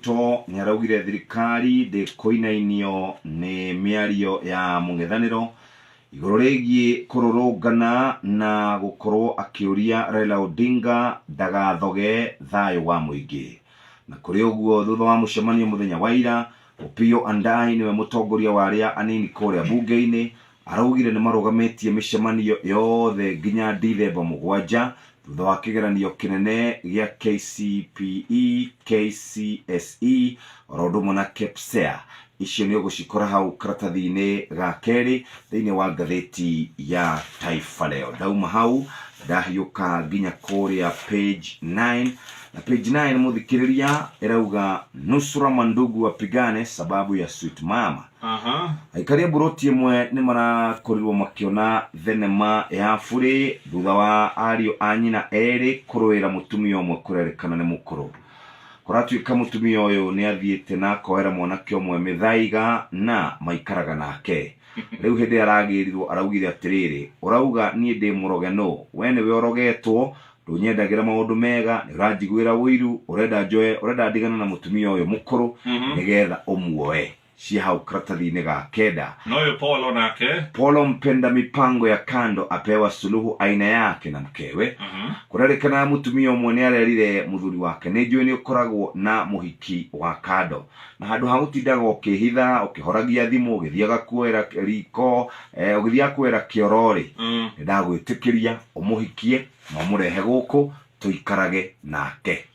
Ruto ni araugire thirikari ndikoinainio ni miario ya mung'ethaniro iguru rigie kururungana na gukorwo akiuria Raila Odinga ndagathoge thayo wa muingi. Na kuri uguo thutha wa mucemanio muthenya wa ira, Opiyo Andai niwe mutongoria wa aria anini kuria bunge-ini araugire ni marugametie micemanio yothe nginya Dithemba 7 thutha wa kigeranio kinene gia KCPE, KCSE, orodumo na KPSEA. Icio ni ugucikora hau karatathi-ini ga keri thiini wa ngatheti ya Taifa Leo. Dauma hau ndahiuka nginya kuria page 9, na page 9 muthikiriria irauga nusura mandugu wapigane sababu ya Sweet Mama. Aikaria buroti imwe ni marakorirwo makiona thenema ya buri thutha wa ario anyina eri kuruira mutumia umwe kurerekana ni mukuru. Kuratuika mutumia uyu ni athiete na kohera mwanake umwe mithaiga na maikaraga nake. Riu hindi aragirirwo araugire atiriri, urauga nie ndi murogeno, we niwe orogetwo, ndunyendagira maundu mega, ni uranjiguira wiru, urenda ndigana na mutumia uyu mukuru nigetha umuoe. Cia hau karatathi-ini ga kenda. Noyo Polo nake Polo mpenda mipango ya kando apewa suluhu aina yake na mkewe. Kurerekana mutumia umwe ni arerire muthuri wake ni njui ni ukoragwo na muhiki wa kando, na handu ha gutindaga ukihitha ukihoragia thimu ugithiaga kuera riko ugithia kuera kiorori ndagwitikiria umuhikie na murehe guku tuikarage nake.